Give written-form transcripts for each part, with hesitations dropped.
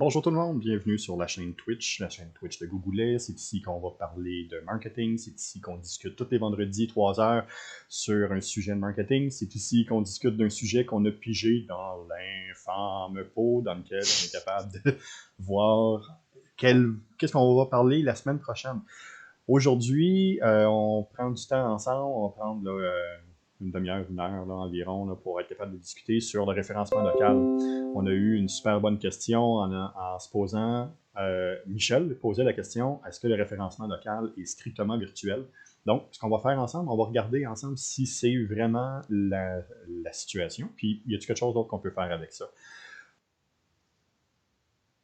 Bonjour tout le monde, bienvenue sur la chaîne Twitch de Googoolet. C'est ici qu'on va parler de marketing, c'est ici qu'on discute tous les vendredis 3 heures sur un sujet de marketing. C'est ici qu'on discute d'un sujet qu'on a pigé dans l'infâme pot dans lequel on est capable de voir qu'est-ce qu'on va parler la semaine prochaine. Aujourd'hui, on prend du temps ensemble, on va prendre une demi-heure, une heure environ pour être capable de discuter sur le référencement local. On a eu une super bonne question en se posant. Michel posait la question, est-ce que le référencement local est strictement virtuel? Donc, ce qu'on va faire ensemble, on va regarder ensemble si c'est vraiment la situation, puis y a-t-il quelque chose d'autre qu'on peut faire avec ça?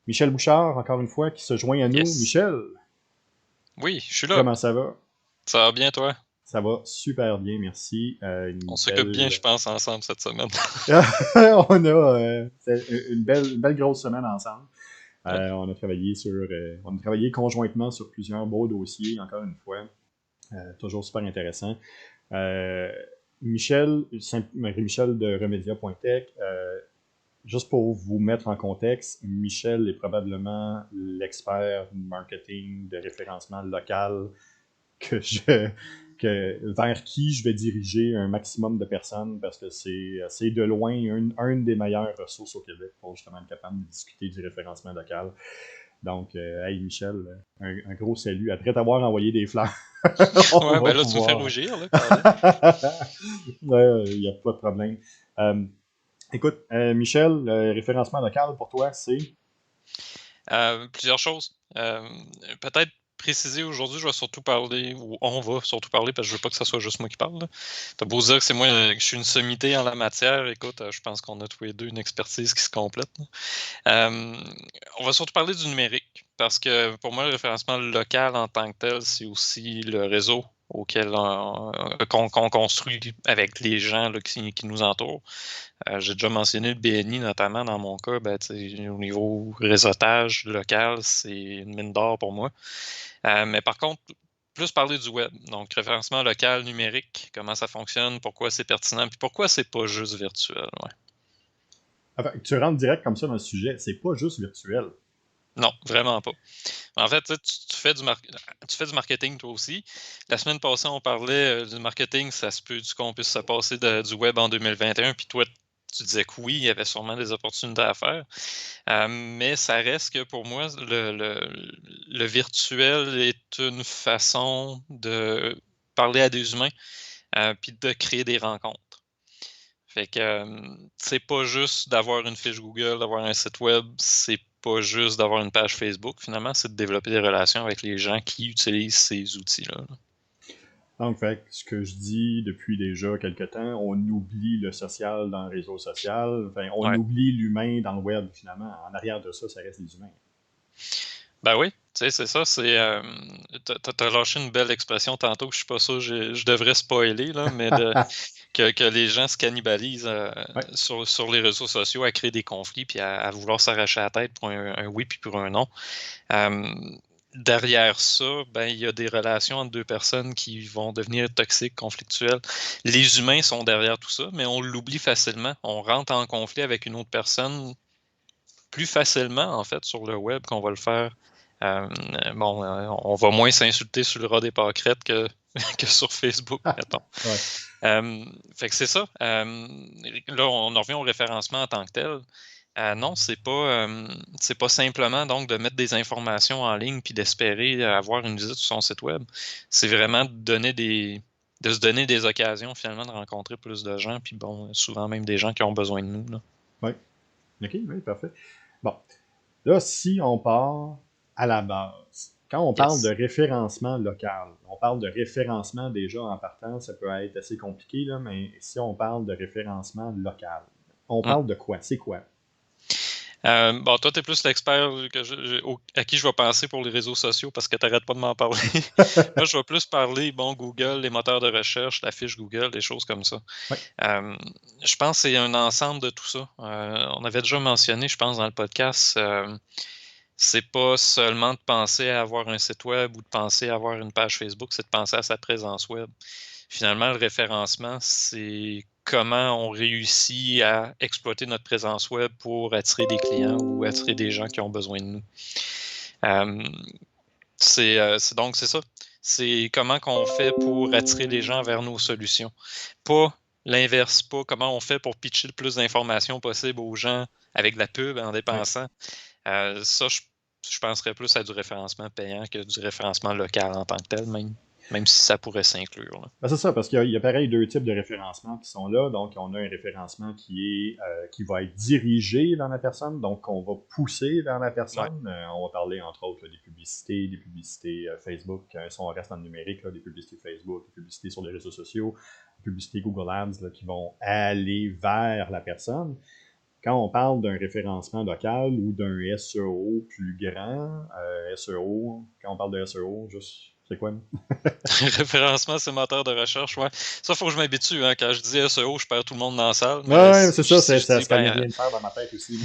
Michel Bouchard, encore une fois, qui se joint à nous. Yes. Michel, Oui, je suis là. comment ça va? Ça va bien, toi? Ça va super bien, merci. On s'occupe bien, je pense, ensemble cette semaine. On a une belle grosse semaine ensemble. Ouais. On a travaillé conjointement sur plusieurs beaux dossiers, encore une fois. Toujours super intéressant. Euh, Michel de Remedia.tech, juste pour vous mettre en contexte, Michel est probablement l'expert marketing de référencement local vers qui je vais diriger un maximum de personnes parce que c'est de loin une des meilleures ressources au Québec pour justement être capable de discuter du référencement local. Donc, hey Michel, un gros salut. Après t'avoir envoyé des fleurs, on Ouais, va ben là, tu me fais pouvoir. rougir, là, Colin. Il n'y a pas de problème. Écoute, Michel, le référencement local pour toi, c'est. Plusieurs choses. Peut-être préciser aujourd'hui, je vais surtout parler, ou on va surtout parler, parce que je veux pas que ce soit juste moi qui parle. T'as beau dire que c'est moi, que je suis une sommité en la matière. Écoute, je pense qu'on a tous les deux une expertise qui se complète. On va surtout parler du numérique, parce que pour moi, le référencement local en tant que tel, c'est aussi le réseau auquel qu'on construit avec les gens là, qui nous entourent. J'ai déjà mentionné le BNI, notamment dans mon cas, au niveau réseautage local, c'est une mine d'or pour moi. Mais par contre, plus parler du web, donc référencement local, numérique, comment ça fonctionne, pourquoi c'est pertinent, puis pourquoi c'est pas juste virtuel. Ouais. Enfin, tu rentres direct comme ça dans le sujet. C'est pas juste virtuel. Non, vraiment pas. En fait, tu fais du marketing toi aussi. La semaine passée, on parlait du marketing, ça se peut qu'on puisse se passer du web en 2021, puis toi, tu disais que oui, il y avait sûrement des opportunités à faire. Mais ça reste que pour moi, le virtuel est une façon de parler à des humains, puis de créer des rencontres. Fait que c'est pas juste d'avoir une fiche Google, d'avoir un site web, c'est pas juste d'avoir une page Facebook, finalement, c'est de développer des relations avec les gens qui utilisent ces outils-là. Donc, fait, ce que je dis depuis déjà quelques temps, on oublie le social dans le réseau social. Enfin, on Ouais. oublie l'humain dans le web, finalement. En arrière de ça, ça reste les humains. Ben oui, tu sais, c'est ça, c'est. T'as lâché une belle expression tantôt que je suis pas sûr, je devrais spoiler, là, mais que les gens se cannibalisent Ouais. sur les réseaux sociaux à créer des conflits puis à vouloir s'arracher la tête pour un oui puis pour un non. Euh, Derrière ça, ben, il y a des relations entre deux personnes qui vont devenir toxiques, conflictuelles. Les humains sont derrière tout ça, mais on l'oublie facilement. On rentre en conflit avec une autre personne plus facilement, en fait, sur le web qu'on va le faire. On va moins s'insulter sur le ras des pâquerettes que, que sur Facebook, mettons. Ouais. Fait que c'est ça. Là, on en revient au référencement en tant que tel. Non, c'est pas simplement donc de mettre des informations en ligne puis d'espérer avoir une visite sur son site web. C'est vraiment de se donner des occasions finalement de rencontrer plus de gens, puis bon, souvent même des gens qui ont besoin de nous. Là. Ouais. OK, oui, parfait. Bon. Là, si on part à la base, quand on parle de Yes. référencement local, on parle de référencement déjà en partant, ça peut être assez compliqué, là, mais si on parle de référencement local, on Mm. parle de quoi? C'est quoi? Bon, toi, tu es plus l'expert à qui je vais penser pour les réseaux sociaux parce que tu n'arrêtes pas de m'en parler. Moi, je vais plus parler, bon, Google, les moteurs de recherche, la fiche Google, des choses comme ça. Ouais. Je pense que c'est un ensemble de tout ça. On avait déjà mentionné, je pense, dans le podcast, c'est pas seulement de penser à avoir un site web ou de penser à avoir une page Facebook, c'est de penser à sa présence web. Finalement, le référencement, c'est comment on réussit à exploiter notre présence web pour attirer des clients ou attirer des gens qui ont besoin de nous. Donc, c'est ça. C'est comment qu'on fait pour attirer les gens vers nos solutions. Pas l'inverse, pas comment on fait pour pitcher le plus d'informations possible aux gens avec de la pub en dépensant. Ça, je penserais plus à du référencement payant que du référencement local en tant que tel, même si ça pourrait s'inclure. Ben, c'est ça, parce qu'il y a pareil deux types de référencement qui sont là. Donc, on a un référencement qui va être dirigé vers la personne, donc on va pousser vers la personne. On va parler, entre autres, des publicités Facebook, si on reste dans le numérique, des publicités Facebook, des publicités sur les réseaux sociaux, des publicités Google Ads qui vont aller vers la personne. Quand on parle d'un référencement local ou d'un SEO plus grand, SEO, quand on parle de SEO, juste, c'est quoi? Référencement, c'est moteur de recherche, ouais. Ça, faut que je m'habitue. Hein. Quand je dis SEO, je perds tout le monde dans la salle. Ouais, c'est ça, si ça vient bien de faire dans ma tête aussi.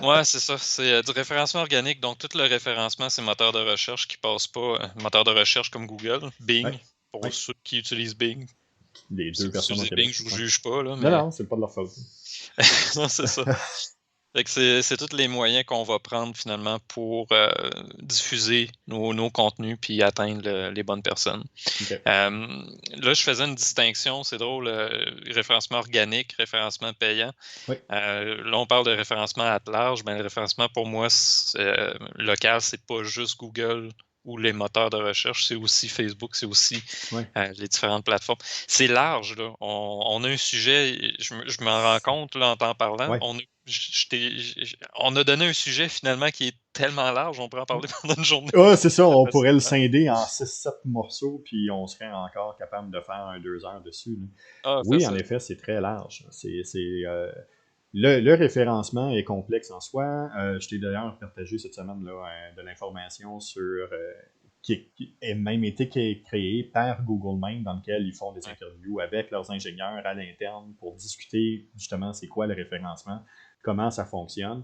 Ouais, c'est ça. C'est du référencement organique. Donc, tout le référencement, c'est moteur de recherche qui passe pas. Moteur de recherche comme Google, Bing, pour ceux qui utilisent Bing. Les deux Si vous personnes au utilisez Québec. Bing, je vous juge pas, là, mais... Non, c'est pas de leur faute. Non, c'est ça. Fait que c'est tous les moyens qu'on va prendre finalement pour diffuser nos contenus puis atteindre les bonnes personnes. Okay. Là, je faisais une distinction, c'est drôle, référencement organique, référencement payant. Oui. Là, on parle de référencement à large, mais le référencement pour moi, local, c'est pas juste Google ou les moteurs de recherche, c'est aussi Facebook, c'est aussi les différentes plateformes. C'est large, là. On a un sujet, je m'en rends compte là, en t'en parlant. On a donné un sujet finalement qui est tellement large, on pourrait en parler pendant une journée. C'est ça, on pourrait le scinder en 6-7 morceaux, puis on serait encore capable de faire un 2 heures dessus. Oui, en effet, c'est très large. Le référencement est complexe en soi. Je t'ai d'ailleurs partagé cette semaine de l'information sur qui a même été créée par Google même, dans lequel ils font des interviews avec leurs ingénieurs à l'interne pour discuter justement c'est quoi le référencement, comment ça fonctionne.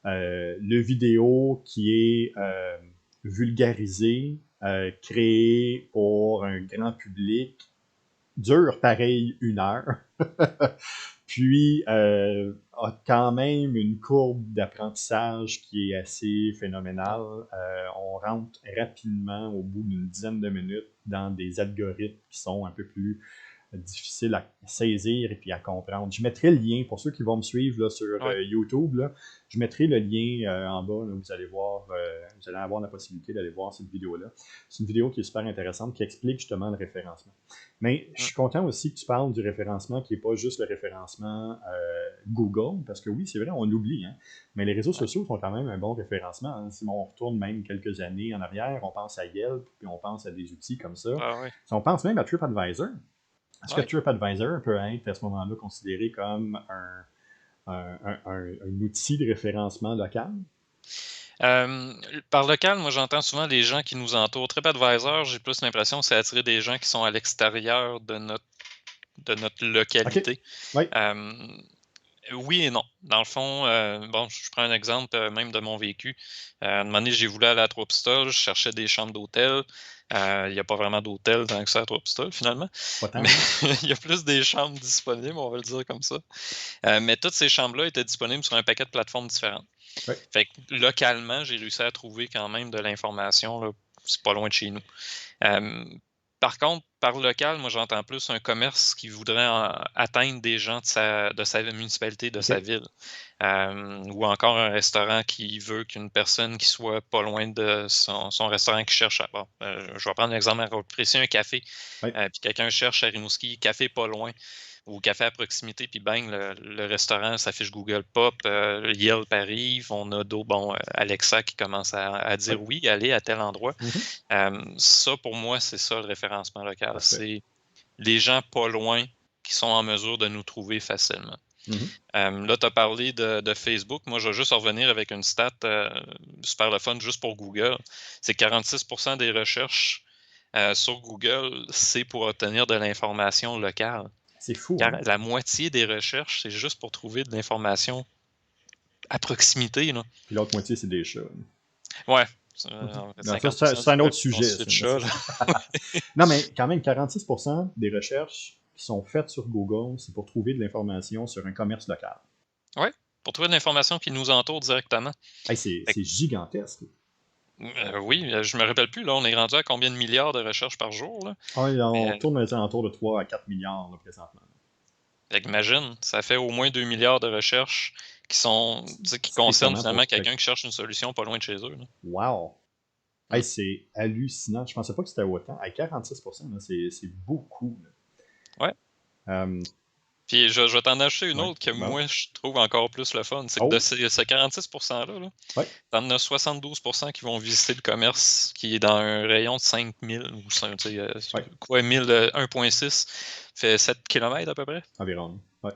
Le vidéo qui est vulgarisé, créé pour un grand public, dure pareil 1 heure. Puis, a quand même une courbe d'apprentissage qui est assez phénoménale. On rentre rapidement, au bout d'une dizaine de minutes, dans des algorithmes qui sont un peu plus difficiles à saisir et puis à comprendre. Je mettrai le lien, pour ceux qui vont me suivre là, sur YouTube, là, je mettrai le lien en bas, là, vous allez voir, vous allez avoir la possibilité d'aller voir cette vidéo-là. C'est une vidéo qui est super intéressante, qui explique justement le référencement. Mais je suis content aussi que tu parles du référencement qui n'est pas juste le référencement Google, parce que oui, c'est vrai, on l'oublie, hein, mais les réseaux sociaux sont quand même un bon référencement. Hein. Si on retourne même quelques années en arrière, on pense à Yelp, puis on pense à des outils comme ça. Si on pense même à TripAdvisor, est-ce que TripAdvisor peut être à ce moment-là considéré comme un outil de référencement local? Par local, moi j'entends souvent les gens qui nous entourent. TripAdvisor, j'ai plus l'impression que c'est attirer des gens qui sont à l'extérieur de notre localité. Oui. Oui et non. Dans le fond, je prends un exemple même de mon vécu. À un moment donné, j'ai voulu aller à Trois-Pistoles, je cherchais des chambres d'hôtel. Il n'y a pas vraiment d'hôtel tant que ça à Trois-Pistoles, finalement. Mais il y a plus des chambres disponibles, on va le dire comme ça. Mais toutes ces chambres-là étaient disponibles sur un paquet de plateformes différentes. Oui. Fait que localement, j'ai réussi à trouver quand même de l'information. Là, c'est pas loin de chez nous. Par contre, par local, moi j'entends plus un commerce qui voudrait atteindre des gens de sa municipalité, de sa ville. Ou encore un restaurant qui veut qu'une personne qui soit pas loin de son restaurant qui cherche à... je vais prendre l'exemple précis, un café. Puis quelqu'un cherche à Rimouski, café pas loin, ou café à proximité, puis bang, le restaurant s'affiche Google Pop, Yelp arrive, on a Alexa qui commence à dire oui, allez à tel endroit. Ça, pour moi, c'est ça le référencement local. C'est les gens pas loin qui sont en mesure de nous trouver facilement. Là, tu as parlé de Facebook. Moi, je vais juste revenir avec une stat super le fun juste pour Google. C'est 46% des recherches sur Google, c'est pour obtenir de l'information locale. C'est fou. Car la moitié des recherches, c'est juste pour trouver de l'information à proximité. Là. Puis l'autre moitié, c'est des chats. Ouais. C'est un autre sujet. Non, mais quand même, 46% des recherches qui sont faites sur Google, c'est pour trouver de l'information sur un commerce local. Ouais, pour trouver de l'information qui nous entoure directement. Hey, c'est gigantesque. Oui, je me rappelle plus, là, on est rendu à combien de milliards de recherches par jour, là? On Mais, tourne aux alentours de 3 à 4 milliards là, présentement. fait qu'imagine, ça fait au moins 2 milliards de recherches qui concernent Spécialement finalement pour... quelqu'un qui cherche une solution pas loin de chez eux. Là. Wow! Hey, Mm. c'est hallucinant. Je pensais pas que c'était autant. À 46%, là, c'est beaucoup. Ouais. Euh, Puis je vais t'en acheter une ouais. autre que Bon. moi je trouve encore plus le fun. C'est que de Oh! ce 46%-là, là, Ouais. t'en as 72% qui vont visiter le commerce qui est dans un rayon de 5000 ou Ouais. quoi, 1000, 1.6 fait 7 km à peu près. Environ. Ouais.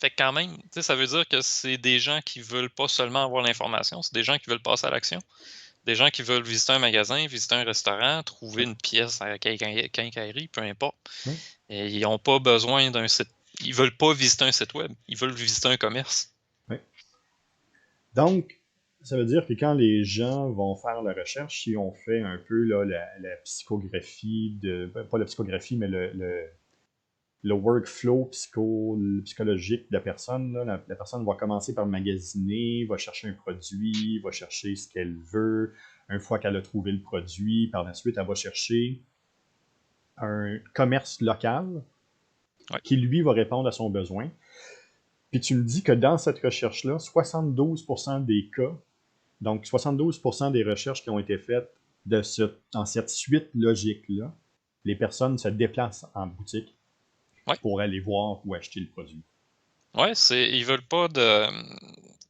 Fait que quand même, ça veut dire que c'est des gens qui veulent pas seulement avoir l'information, c'est des gens qui veulent passer à l'action. Des gens qui veulent visiter un magasin, visiter un restaurant, trouver Ouais. une pièce à la quincaillerie, peu importe. Ouais. Et ils n'ont pas besoin d'un site. Ils veulent pas visiter un site web, ils veulent visiter un commerce. Ouais. Donc, ça veut dire que quand les gens vont faire la recherche, si on fait un peu là, la psychographie, pas la psychographie, mais le workflow psychologique de la personne, là, la personne va commencer par magasiner, va chercher un produit, va chercher ce qu'elle veut. Une fois qu'elle a trouvé le produit, par la suite, elle va chercher un commerce local Ouais. qui, lui, va répondre à son besoin. Puis tu me dis que dans cette recherche-là, 72% des cas, donc 72% des recherches qui ont été faites dans cette suite logique-là, les personnes se déplacent en boutique Ouais. pour aller voir ou acheter le produit. Ouais, ils veulent pas de.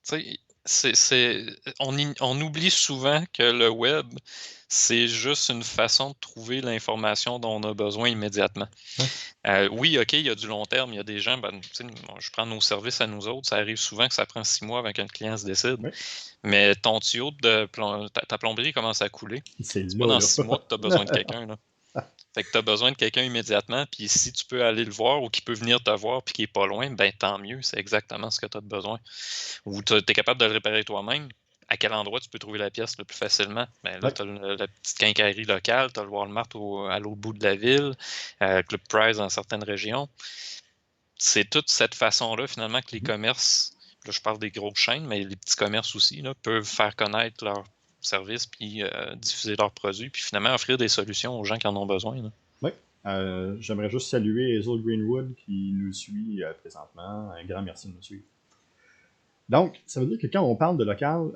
Tu sais, on oublie souvent que le web, c'est juste une façon de trouver l'information dont on a besoin immédiatement. Ouais. Oui, OK, il y a du long terme. Il y a des gens, je prends nos services à nous autres. Ça arrive souvent que ça prend 6 mois avant qu'un client se décide. Ouais. Mais ton tuyau de ta plomberie commence à couler. C'est C'est pas là, dans là. 6 mois que tu as besoin de quelqu'un. Là. Fait que tu as besoin de quelqu'un immédiatement. Puis si tu peux aller le voir ou qu'il peut venir te voir puis qu'il est pas loin, ben tant mieux. C'est exactement ce que tu as besoin. Ou tu es capable de le réparer toi-même. À quel endroit tu peux trouver la pièce le plus facilement? Ben là, Ouais. tu as la petite quincaillerie locale, tu as le Walmart à l'autre bout de la ville, Club Price dans certaines régions. C'est toute cette façon-là, finalement, que les commerces, là je parle des grosses chaînes, mais les petits commerces aussi, là, peuvent faire connaître leurs services puis diffuser leurs produits, puis finalement offrir des solutions aux gens qui en ont besoin. Là. Oui. J'aimerais juste saluer Hazel Greenwood qui nous suit présentement. Un grand merci de nous suivre. Donc, ça veut dire que quand on parle de local,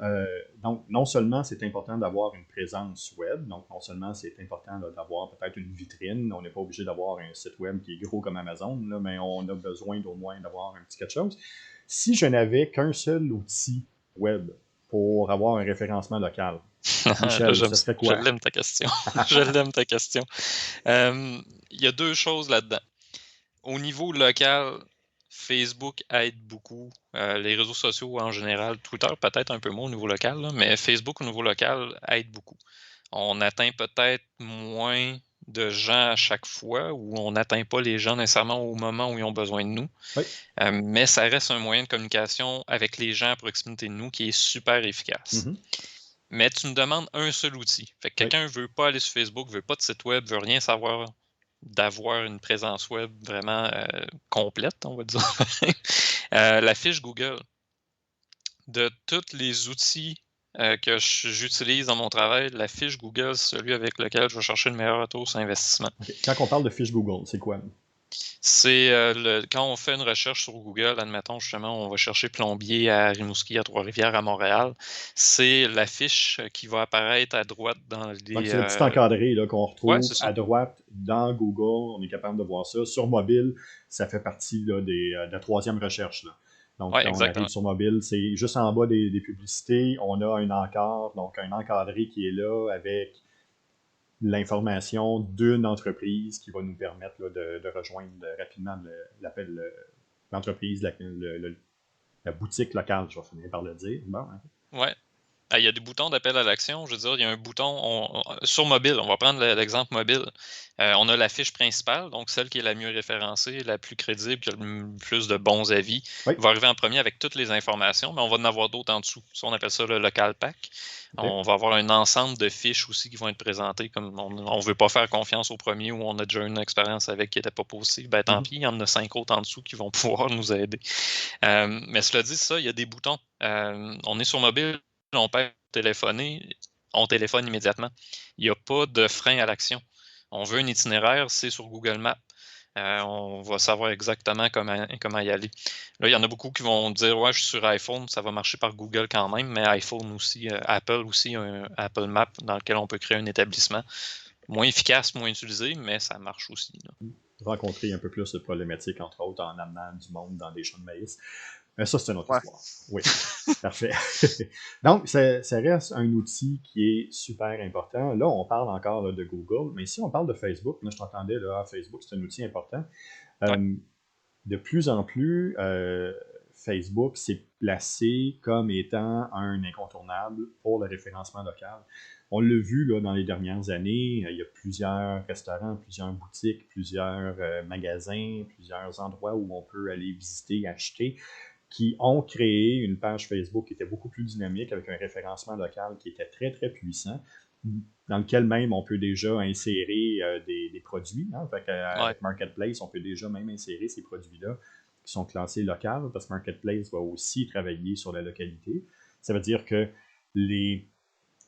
donc non seulement c'est important d'avoir une présence web, donc non seulement c'est important d'avoir peut-être une vitrine, on n'est pas obligé d'avoir un site web qui est gros comme Amazon, là, mais on a besoin d'au moins d'avoir un petit quelque chose. Si je n'avais qu'un seul outil web pour avoir un référencement local, Michel, Là, ce serait je quoi? l'aime ta question. Je l'aime ta question. Il y a deux choses là-dedans. Au niveau local, Facebook aide beaucoup. Les réseaux sociaux en général, Twitter peut-être un peu moins au niveau local, là, mais Facebook au niveau local aide beaucoup. On atteint peut-être moins de gens à chaque fois ou on n'atteint pas les gens nécessairement au moment où ils ont besoin de nous. Oui. Mais ça reste un moyen de communication avec les gens à proximité de nous qui est super efficace. Mm-hmm. Mais tu me demandes un seul outil. Fait que Oui. quelqu'un ne veut pas aller sur Facebook, ne veut pas de site web, veut rien savoir d'avoir une présence web vraiment complète, on va dire. La fiche Google. De tous les outils que j'utilise dans mon travail, la fiche Google, c'est celui avec lequel je vais chercher le meilleur retour sur investissement. Okay. Quand on parle de fiche Google, c'est quoi? C'est quand on fait une recherche sur Google, admettons justement, on va chercher plombier à Rimouski, à Trois-Rivières, à Montréal. C'est la fiche qui va apparaître à droite dans Donc, les. c'est le petit encadré là, qu'on Ouais, retrouve c'est ça. à droite dans Google. On est capable de voir ça. Sur mobile, ça fait partie là, de la troisième recherche. Là. Donc, Ouais, quand on arrive exactement. sur mobile, c'est juste en bas des publicités. On a un encart, donc un encadré qui est là avec l'information d'une entreprise qui va nous permettre là, de rejoindre rapidement l'entreprise, la boutique locale, je vais finir par le dire. Bon, hein. Ouais. Il y a des boutons d'appel à l'action. Je veux dire, il y a un bouton sur mobile. On va prendre l'exemple mobile. On a la fiche principale, donc celle qui est la mieux référencée, la plus crédible, qui a le plus de bons avis, Oui, va arriver en premier avec toutes les informations, mais on va en avoir d'autres en dessous. Ça, on appelle ça le local pack. ok. On va avoir un ensemble de fiches aussi qui vont être présentées. Comme on ne veut pas faire confiance au premier où on a déjà une expérience avec qui n'était pas possible. Ben, tant pis, il y en a 5 autres en dessous qui vont pouvoir nous aider. Mais cela dit, ça, il y a des boutons. On est sur mobile, on peut téléphoner, on téléphone immédiatement. Il n'y a pas de frein à l'action. On veut un itinéraire, c'est sur Google Maps. On va savoir exactement comment y aller. Là, il y en a beaucoup qui vont dire ouais, je suis sur iPhone, ça va marcher par Google quand même, mais iPhone aussi, Apple aussi, un Apple Map dans lequel on peut créer un établissement. Moins efficace, moins utilisé, mais ça marche aussi. Là. Rencontrer un peu plus de problématiques, entre autres, en amenant du monde dans des champs de maïs. Mais ça, c'est une autre Ouais. histoire. Oui, parfait. Donc, ça reste un outil qui est super important. Là, on parle encore là, de Google, mais si on parle de Facebook, là, je t'entendais, là, Facebook, c'est un outil important. Ouais. De plus en plus, Facebook s'est placé comme étant un incontournable pour le référencement local. On l'a vu là, dans les dernières années, il y a plusieurs restaurants, plusieurs boutiques, plusieurs magasins, plusieurs endroits où on peut aller visiter, acheter, qui ont créé une page Facebook qui était beaucoup plus dynamique, avec un référencement local qui était très, très puissant, dans lequel même on peut déjà insérer des produits. Hein? Avec Marketplace, on peut déjà même insérer ces produits-là qui sont classés locaux, parce que Marketplace va aussi travailler sur la localité. Ça veut dire que les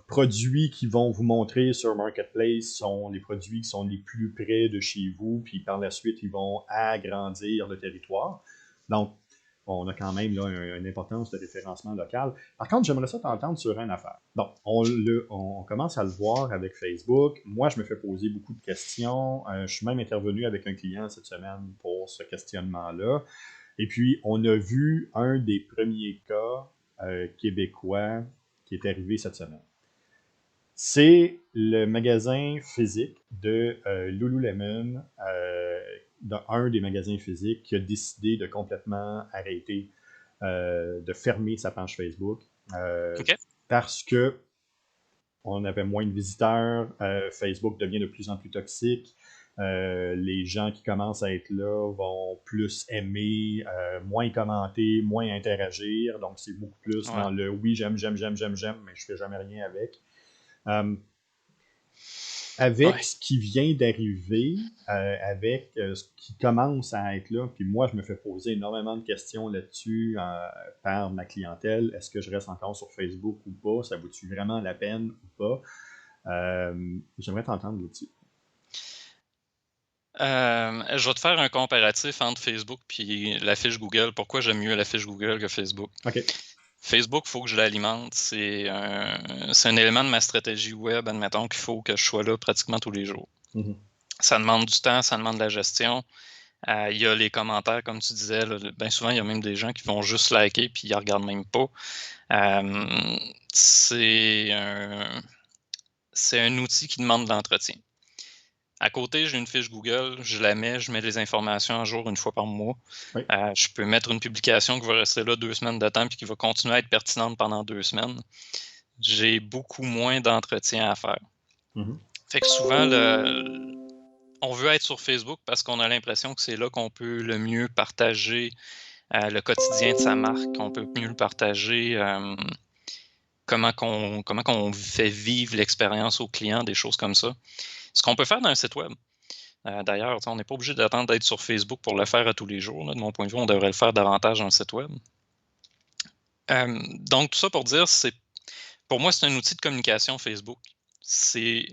produits qui vont vous montrer sur Marketplace sont les produits qui sont les plus près de chez vous, puis par la suite, ils vont agrandir le territoire. Donc, on a quand même là, une importance de référencement local. Par contre, j'aimerais ça t'entendre sur une affaire. Donc, on commence à le voir avec Facebook. Moi, je me fais poser beaucoup de questions. Je suis même intervenu avec un client cette semaine pour ce questionnement-là. Et puis, on a vu un des premiers cas québécois qui est arrivé cette semaine. C'est le magasin physique de Lululemon, un des magasins physiques qui a décidé de complètement arrêter, de fermer sa page Facebook OK. parce que on avait moins de visiteurs, Facebook devient de plus en plus toxique, les gens qui commencent à être là vont plus aimer, moins commenter, moins interagir, donc c'est beaucoup plus dans le oui, j'aime, mais je fais jamais rien avec. Avec ce qui vient d'arriver, avec ce qui commence à être là, puis moi, je me fais poser énormément de questions là-dessus par ma clientèle. Est-ce que je reste encore sur Facebook ou pas? Ça vaut-tu vraiment la peine ou pas? J'aimerais t'entendre là-dessus. Je vais te faire un comparatif entre Facebook et la fiche Google. Pourquoi j'aime mieux la fiche Google que Facebook? OK. Facebook, il faut que je l'alimente. C'est un élément de ma stratégie web, admettons qu'il faut que je sois là pratiquement tous les jours. Mm-hmm. Ça demande du temps, ça demande de la gestion. Il y a les commentaires, comme tu disais. Bien souvent, il y a même des gens qui vont juste liker puis ils ne regardent même pas. C'est un outil qui demande de l'entretien. À côté, j'ai une fiche Google, je la mets, je mets les informations à jour une fois par mois. Oui. Je peux mettre une publication qui va rester là 2 semaines de temps puis qui va continuer à être pertinente pendant 2 semaines. J'ai beaucoup moins d'entretien à faire. Mm-hmm. Fait que souvent, on veut être sur Facebook parce qu'on a l'impression que c'est là qu'on peut le mieux partager le quotidien de sa marque, qu'on peut mieux le partager, comment qu'on fait vivre l'expérience aux clients, des choses comme ça. Ce qu'on peut faire dans un site web. D'ailleurs, on n'est pas obligé d'attendre d'être sur Facebook pour le faire à tous les jours. Là. De mon point de vue, on devrait le faire davantage dans le site web. Donc, tout ça pour dire, pour moi, c'est un outil de communication Facebook. C'est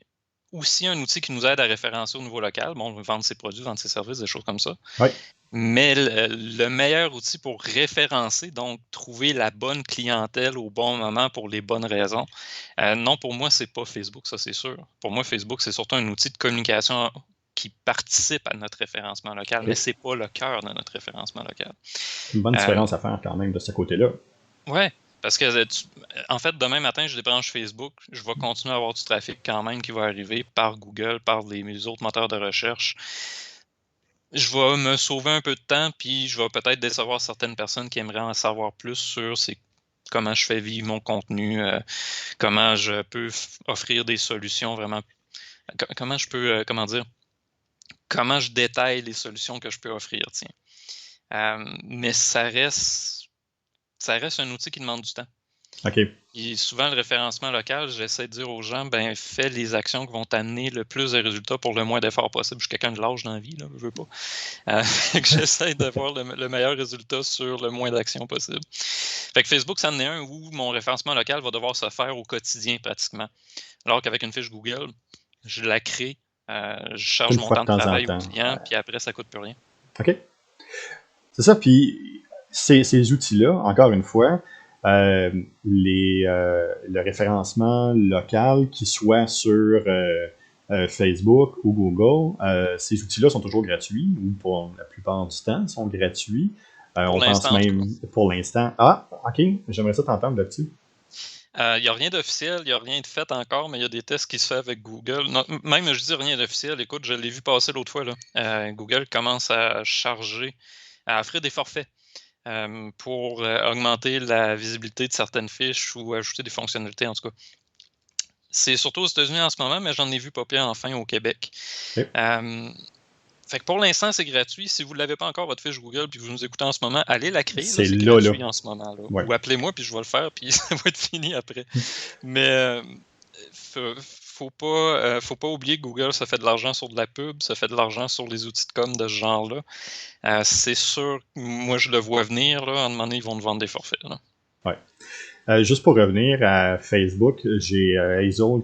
aussi un outil qui nous aide à référencer au niveau local. Bon, vendre ses produits, vendre ses services, des choses comme ça. Oui. Mais le meilleur outil pour référencer, donc trouver la bonne clientèle au bon moment pour les bonnes raisons, non, pour moi, c'est pas Facebook, ça c'est sûr. Pour moi, Facebook, c'est surtout un outil de communication qui participe à notre référencement local, mais c'est pas le cœur de notre référencement local. C'est une bonne différence à faire quand même de ce côté-là. Oui, parce que en fait, demain matin, je débranche Facebook, je vais continuer à avoir du trafic quand même qui va arriver par Google, par les autres moteurs de recherche. Je vais me sauver un peu de temps, puis je vais peut-être décevoir certaines personnes qui aimeraient en savoir plus sur comment je fais vivre mon contenu, comment je peux offrir des solutions vraiment, comment je peux, comment je détaille les solutions que je peux offrir, tiens. Mais ça reste un outil qui demande du temps. OK. Et souvent, le référencement local, j'essaie de dire aux gens, ben, fais les actions qui vont t'amener le plus de résultats pour le moins d'efforts possible. Je suis quelqu'un de lâche dans la vie, là, je veux pas. Fait que j'essaie d'avoir le meilleur résultat sur le moins d'actions possible. Fait que Facebook, c'en est un où mon référencement local va devoir se faire au quotidien pratiquement. Alors qu'avec une fiche Google, je la crée, je charge Une mon fois de temps de temps en travail au temps. client, puis après, ça coûte plus rien. OK. C'est ça, puis ces outils-là, encore une fois, le référencement local, qui soit sur Facebook ou Google, ces outils-là sont toujours gratuits, ou pour la plupart du temps, sont gratuits. Pour On pense l'instant, en tout même, pour l'instant... Ah, OK, j'aimerais ça t'entendre là-dessus. Il n'y a rien d'officiel, il n'y a rien de fait encore, mais il y a des tests qui se font avec Google. Non, même, je dis rien d'officiel. Écoute, je l'ai vu passer l'autre fois, là. Google commence à charger, à offrir des forfaits pour augmenter la visibilité de certaines fiches ou ajouter des fonctionnalités, en tout cas. C'est surtout aux États-Unis en ce moment, mais j'en ai vu popper enfin au Québec. OK. Fait que pour l'instant, c'est gratuit. Si vous ne l'avez pas encore, votre fiche Google, puis que vous nous écoutez en ce moment, allez la créer. C'est C'est là. gratuit en ce moment. Là. Ouais. Ou appelez-moi, puis je vais le faire, puis ça va être fini après. Mais faut pas oublier que Google, ça fait de l'argent sur de la pub, ça fait de l'argent sur les outils de com de ce genre-là. C'est sûr, moi, je le vois venir. Là, à un moment donné, ils vont nous vendre des forfaits. Là. Ouais. Juste pour revenir à Facebook, j'ai Hazel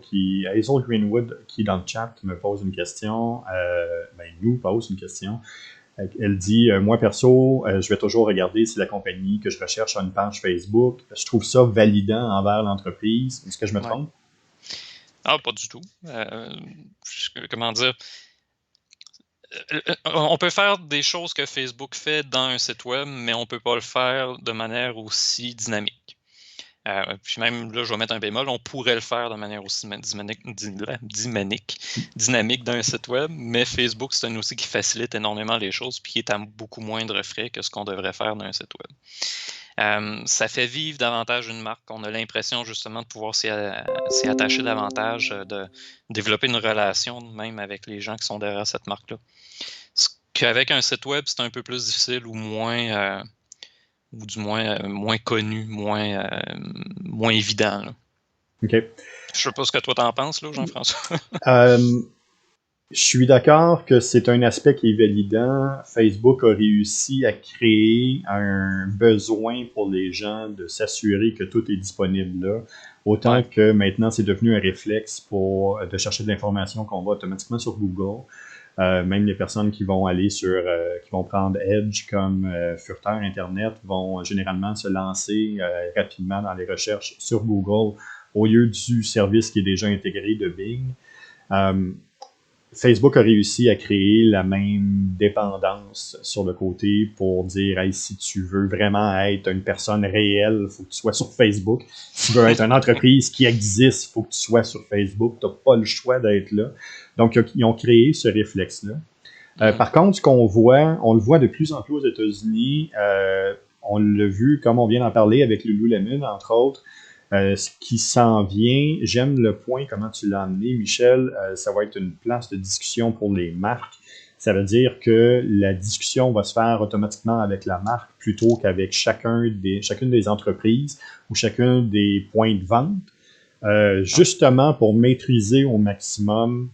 Greenwood qui, dans le chat, me pose une question. Nous pose une question. Elle dit moi perso, je vais toujours regarder si la compagnie que je recherche a une page Facebook. Je trouve ça validant envers l'entreprise. Est-ce que je me trompe? Ah, pas du tout. Comment dire? On peut faire des choses que Facebook fait dans un site web, mais on ne peut pas le faire de manière aussi dynamique. Puis même, là, je vais mettre un bémol, on pourrait le faire de manière aussi dynamique d'un site web, mais Facebook, c'est un outil qui facilite énormément les choses puis qui est à beaucoup moindre frais que ce qu'on devrait faire d'un site web. Ça fait vivre davantage une marque. On a l'impression justement de pouvoir s'y attacher davantage, de développer une relation même avec les gens qui sont derrière cette marque-là. Ce qu'avec un site web, c'est un peu plus difficile ou moins... ou du moins connu, moins évident. Là. OK. Je sais pas ce que toi t'en penses, là, Jean-François. Je suis d'accord que c'est un aspect qui est validant. Facebook a réussi à créer un besoin pour les gens de s'assurer que tout est disponible là. Autant que maintenant, c'est devenu un réflexe de chercher de l'information qu'on va automatiquement sur Google. Même les personnes qui vont aller qui vont prendre Edge comme furteur Internet vont généralement se lancer rapidement dans les recherches sur Google au lieu du service qui est déjà intégré de Bing. Facebook a réussi à créer la même dépendance sur le côté pour dire hey, si tu veux vraiment être une personne réelle, il faut que tu sois sur Facebook. Si tu veux être une entreprise qui existe, il faut que tu sois sur Facebook. Tu n'as pas le choix d'être là. Donc, ils ont créé ce réflexe-là. Par contre, ce qu'on voit, on le voit de plus en plus aux États-Unis. On l'a vu, comme on vient d'en parler avec Lululemon, entre autres. Ce qui s'en vient, j'aime le point, comment tu l'as amené, Michel, ça va être une place de discussion pour les marques. Ça veut dire que la discussion va se faire automatiquement avec la marque plutôt qu'avec chacune des entreprises ou chacun des points de vente, justement pour maîtriser au maximum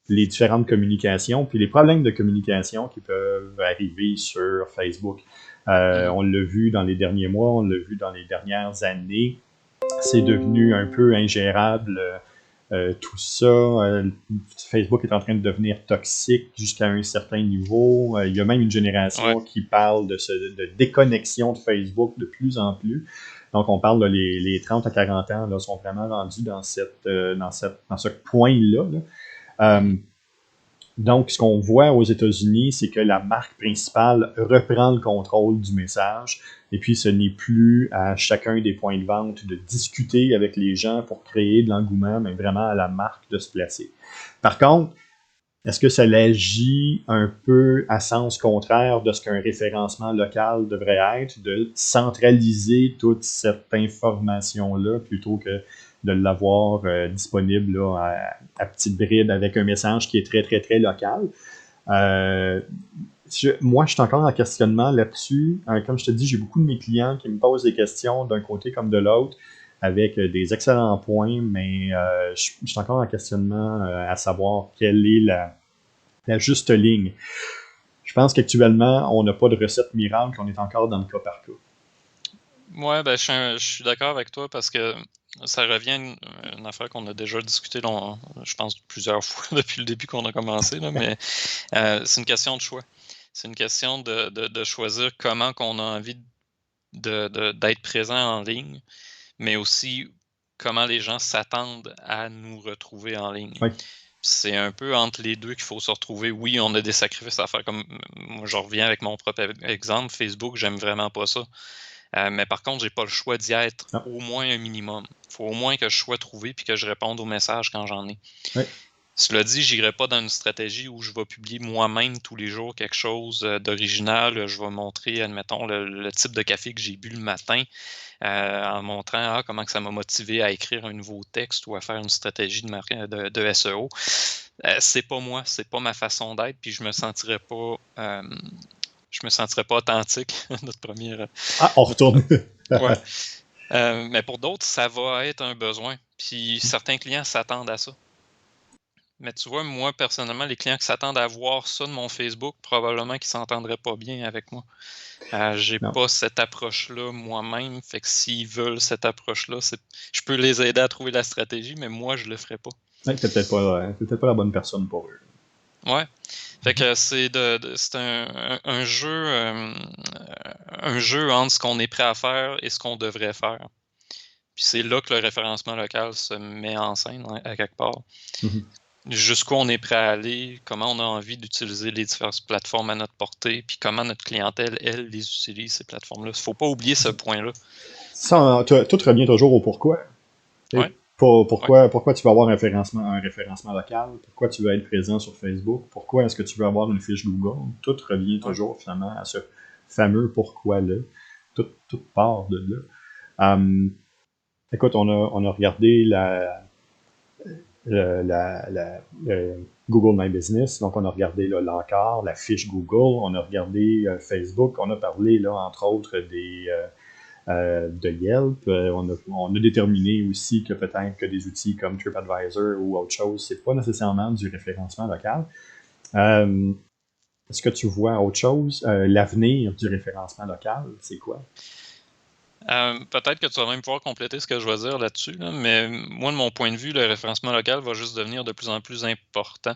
les différentes communications, puis les problèmes de communication qui peuvent arriver sur Facebook. On l'a vu dans les derniers mois, on l'a vu dans les dernières années. C'est devenu un peu ingérable, tout ça. Facebook est en train de devenir toxique jusqu'à un certain niveau. Il y a même une génération qui parle de déconnexion de Facebook de plus en plus. Donc, on parle, les 30 à 40 ans là, sont vraiment rendus dans ce point-là. Là. Donc, ce qu'on voit aux États-Unis, c'est que la marque principale reprend le contrôle du message et puis ce n'est plus à chacun des points de vente de discuter avec les gens pour créer de l'engouement, mais vraiment à la marque de se placer. Par contre, est-ce que ça agit un peu à sens contraire de ce qu'un référencement local devrait être, de centraliser toute cette information-là plutôt que de l'avoir disponible là, à petite bride avec un message qui est très, très, très local? Moi, je suis encore en questionnement là-dessus. Comme je te dis, j'ai beaucoup de mes clients qui me posent des questions d'un côté comme de l'autre avec des excellents points, mais je suis encore en questionnement à savoir quelle est la juste ligne. Je pense qu'actuellement, on n'a pas de recette miracle, on est encore dans le cas par cas. Ouais, ben, je suis d'accord avec toi parce que ça revient à une affaire qu'on a déjà discuté, je pense, plusieurs fois depuis le début qu'on a commencé, là, mais c'est une question de choix. C'est une question de choisir comment qu'on a envie d'être présent en ligne, mais aussi comment les gens s'attendent à nous retrouver en ligne. Oui. C'est un peu entre les deux qu'il faut se retrouver. Oui, on a des sacrifices à faire. Comme moi, je reviens avec mon propre exemple. Facebook, j'aime vraiment pas ça. Mais par contre, j'ai pas le choix d'y être Non. au moins un minimum. Il faut au moins que je sois trouvé puis que je réponde aux messages quand j'en ai. Oui. Cela dit, j'irai pas dans une stratégie où je vais publier moi-même tous les jours quelque chose d'original. Je vais montrer, admettons, le type de café que j'ai bu le matin en montrant comment que ça m'a motivé à écrire un nouveau texte ou à faire une stratégie de SEO. C'est pas moi, c'est pas ma façon d'être, puis je me sentirais pas authentique. Notre première. On retourne. Ouais. Mais pour d'autres, ça va être un besoin. Puis certains clients s'attendent à ça. Mais tu vois, moi, personnellement, les clients qui s'attendent à voir ça de mon Facebook, probablement qu'ils s'entendraient pas bien avec moi. J'ai Non. pas cette approche-là moi-même. Fait que s'ils veulent cette approche-là, je peux les aider à trouver la stratégie, mais moi, je le ferai pas. Ouais, t'es peut-être pas la bonne personne pour eux. Ouais. Fait que c'est un jeu entre ce qu'on est prêt à faire et ce qu'on devrait faire. Puis c'est là que le référencement local se met en scène, à quelque part. Mm-hmm. Jusqu'où on est prêt à aller, comment on a envie d'utiliser les diverses plateformes à notre portée, puis comment notre clientèle, elle, les utilise, ces plateformes-là. Il ne faut pas oublier ce point-là. Tout revient toujours au pourquoi. Ouais. Pourquoi tu veux avoir un référencement local? Pourquoi tu veux être présent sur Facebook? Pourquoi est-ce que tu veux avoir une fiche Google? Tout revient toujours finalement à ce fameux pourquoi-là. Tout part de là. Écoute, on a regardé Google My Business, donc on a regardé l'encart, la fiche Google, on a regardé Facebook, on a parlé là, entre autres de Yelp. On a déterminé aussi que peut-être que des outils comme TripAdvisor ou autre chose, c'est pas nécessairement du référencement local. Est-ce que tu vois autre chose? L'avenir du référencement local, c'est quoi? Peut-être que tu vas même pouvoir compléter ce que je vais dire là-dessus, là, mais moi, de mon point de vue, le référencement local va juste devenir de plus en plus important.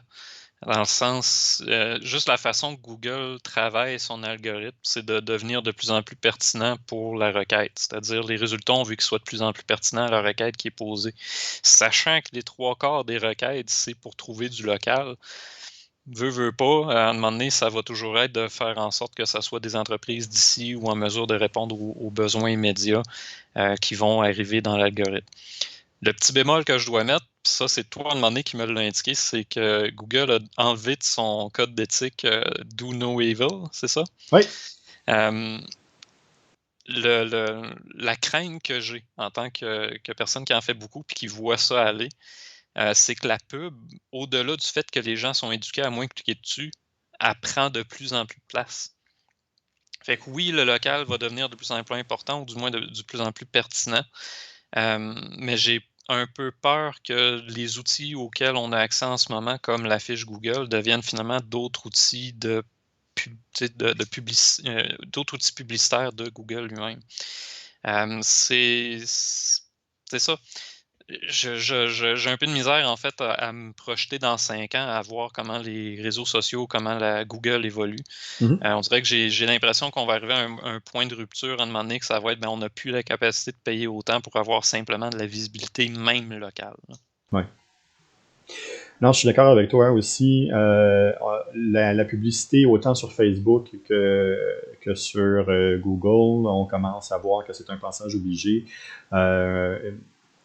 Dans le sens, juste la façon que Google travaille son algorithme, c'est de devenir de plus en plus pertinent pour la requête. C'est-à-dire, les résultats, on veut qu'ils soient de plus en plus pertinents à la requête qui est posée. Sachant que les 3/4 des requêtes, c'est pour trouver du local. Veut pas, à un moment donné, ça va toujours être de faire en sorte que ce soit des entreprises d'ici ou en mesure de répondre aux besoins immédiats qui vont arriver dans l'algorithme. Le petit bémol que je dois mettre, ça c'est toi à un moment donné qui me l'a indiqué, c'est que Google a enlevé de son code d'éthique Do No Evil, c'est ça? Oui. La crainte que j'ai en tant que personne qui en fait beaucoup et qui voit ça aller, c'est que la pub, au-delà du fait que les gens sont éduqués à moins cliquer dessus, elle prend de plus en plus de place. Fait que oui, le local va devenir de plus en plus important ou du moins de plus en plus pertinent. Mais j'ai un peu peur que les outils auxquels on a accès en ce moment, comme la fiche Google, deviennent finalement d'autres outils d'autres outils publicitaires de Google lui-même. C'est ça. J'ai un peu de misère, en fait, à me projeter dans 5 ans, à voir comment les réseaux sociaux, comment la Google évolue. Mm-hmm. On dirait que j'ai l'impression qu'on va arriver à un point de rupture à un moment donné, que ça va être, on n'a plus la capacité de payer autant pour avoir simplement de la visibilité, même locale. Oui. Non, je suis d'accord avec toi aussi. La publicité, autant sur Facebook que sur Google, on commence à voir que c'est un passage obligé.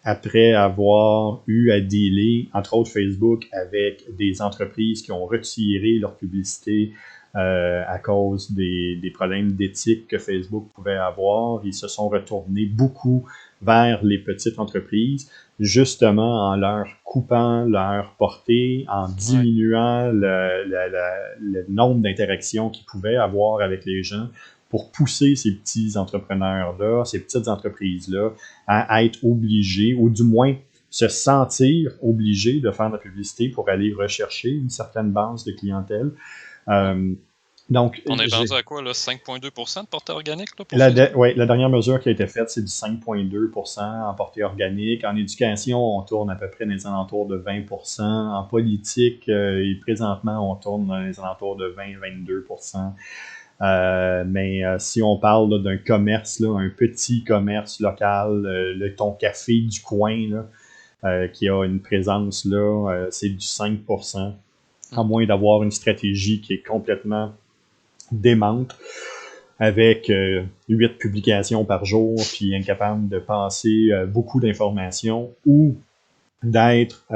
après avoir eu à dealer, entre autres Facebook, avec des entreprises qui ont retiré leur publicité à cause des problèmes d'éthique que Facebook pouvait avoir. Ils se sont retournés beaucoup vers les petites entreprises, justement en leur coupant leur portée, en diminuant le nombre d'interactions qu'ils pouvaient avoir avec les gens pour pousser ces petits entrepreneurs-là, ces petites entreprises-là, à être obligés, ou du moins se sentir obligés de faire de la publicité pour aller rechercher une certaine base de clientèle. Donc, on est rendu à quoi, là, 5,2% de portée organique? Là, pour la dernière mesure qui a été faite, c'est du 5,2% en portée organique. En éducation, on tourne à peu près dans les alentours de 20%. En politique, et présentement, on tourne dans les alentours de 20-22%. Mais si on parle là, d'un commerce, là, un petit commerce local, ton café du coin, là, qui a une présence là, c'est du 5%, à moins d'avoir une stratégie qui est complètement démente, avec 8 publications par jour, puis incapable de passer beaucoup d'informations, ou d'être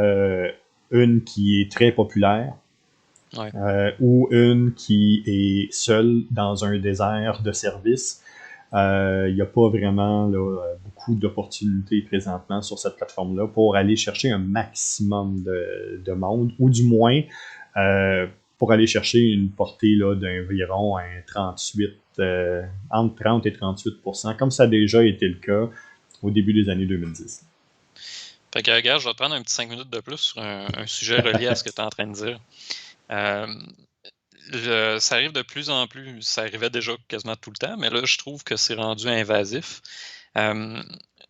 une qui est très populaire, ou une qui est seule dans un désert de services. Il n'y a pas vraiment là, beaucoup d'opportunités présentement sur cette plateforme-là pour aller chercher un maximum de monde, ou du moins pour aller chercher une portée là, d'environ un 38, entre 30 et 38%, comme ça a déjà été le cas au début des années 2010. Fait que, regarde, je vais te prendre un petit 5 minutes de plus sur un sujet relié à ce que tu es en train de dire. Ça arrive de plus en plus, ça arrivait déjà quasiment tout le temps, mais là, je trouve que c'est rendu invasif.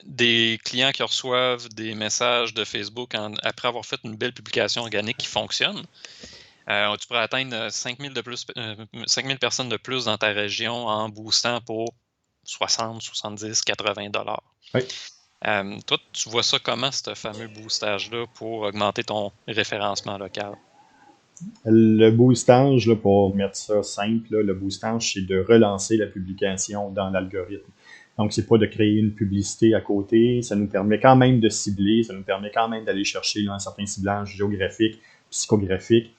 Des clients qui reçoivent des messages de Facebook après avoir fait une belle publication organique qui fonctionne. Tu pourrais atteindre 5000 personnes de plus dans ta région en boostant pour 60, 70, 80 $. Oui. Toi, tu vois ça comment, ce fameux boostage-là, pour augmenter ton référencement local? Le boostage, là, pour mettre ça simple, là, le boostage, c'est de relancer la publication dans l'algorithme. Donc, c'est pas de créer une publicité à côté. Ça nous permet quand même de cibler, ça nous permet quand même d'aller chercher là, un certain ciblage géographique, psychographique,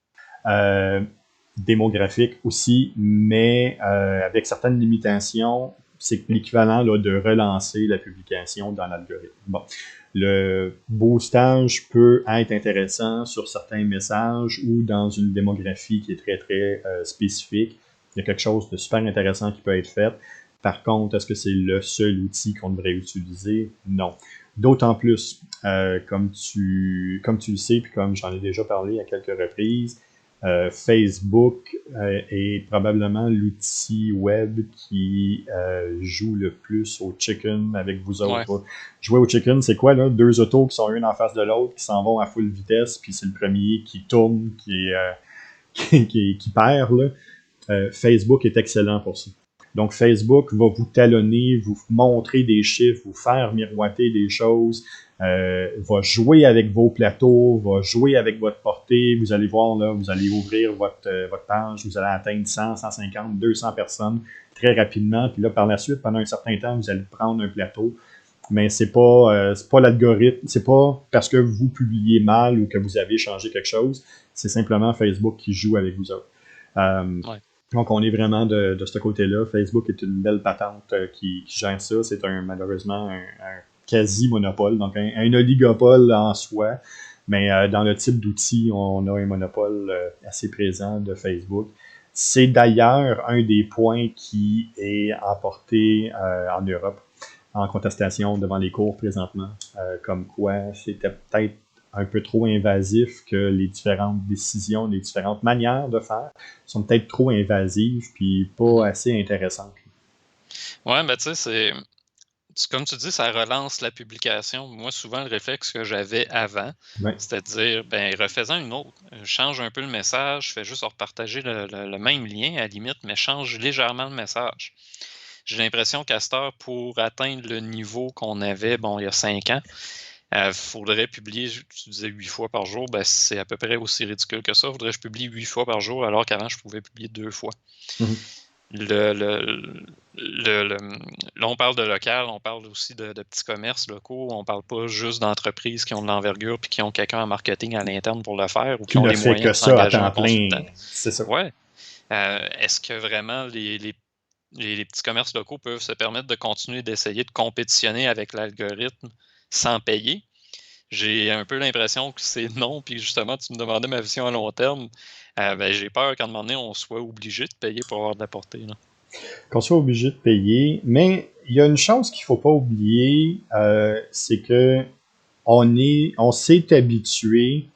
démographique aussi, mais avec certaines limitations, c'est l'équivalent là, de relancer la publication dans l'algorithme. Bon. Le boostage peut être intéressant sur certains messages ou dans une démographie qui est très, très spécifique. Il y a quelque chose de super intéressant qui peut être fait. Par contre, est-ce que c'est le seul outil qu'on devrait utiliser? Non. D'autant plus, comme tu le sais, puis comme j'en ai déjà parlé à quelques reprises, Facebook est probablement l'outil web qui joue le plus au chicken avec vous autres. Ouais. Jouer au chicken, c'est quoi, là? 2 autos qui sont une en face de l'autre, qui s'en vont à full vitesse, puis c'est le premier qui tourne, qui perd, là. Facebook est excellent pour ça. Donc, Facebook va vous talonner, vous montrer des chiffres, vous faire miroiter des choses, va jouer avec vos plateaux, va jouer avec votre portée. Vous allez voir, là, vous allez ouvrir votre page, vous allez atteindre 100, 150, 200 personnes très rapidement. Puis là, par la suite, pendant un certain temps, vous allez prendre un plateau. Mais c'est pas l'algorithme, c'est pas parce que vous publiez mal ou que vous avez changé quelque chose, c'est simplement Facebook qui joue avec vous autres. Donc, on est vraiment de ce côté-là. Facebook est une belle patente qui gère ça. C'est malheureusement un quasi-monopole, donc un oligopole en soi. Mais dans le type d'outils, on a un monopole assez présent de Facebook. C'est d'ailleurs un des points qui est emporté en Europe en contestation devant les cours présentement, comme quoi c'était peut-être un peu trop invasif, que les différentes décisions, les différentes manières de faire sont peut-être trop invasives puis pas assez intéressantes. Ouais, ben tu sais, c'est comme tu dis, ça relance la publication. Moi, souvent, le réflexe que j'avais avant, c'était de dire, ben refais-en une autre. Change un peu le message, fais juste repartager le même lien à la limite, mais change légèrement le message. J'ai l'impression qu'à cette heure, pour atteindre le niveau qu'on avait, il y a 5 ans, il faudrait publier, tu disais 8 fois par jour, ben c'est à peu près aussi ridicule que ça. Il faudrait que je publie 8 fois par jour, alors qu'avant, je pouvais publier 2 fois. le, le, là, on parle de local, on parle aussi de petits commerces locaux. On parle pas juste d'entreprises qui ont de l'envergure puis qui ont quelqu'un en marketing à l'interne pour le faire ou qui Qui ont ne les fait que moyens de ça à s'engager un temps plein, consultant. c'est ça. Ouais. Est-ce que vraiment les petits commerces locaux peuvent se permettre de continuer d'essayer de compétitionner avec l'algorithme sans payer? J'ai un peu l'impression que c'est non, puis justement, tu me demandais ma vision à long terme. Ben, j'ai peur qu'à un moment donné, on soit obligé de payer pour avoir de la portée. Là. Qu'on soit obligé de payer, mais il y a une chose qu'il ne faut pas oublier, c'est que on s'est habitué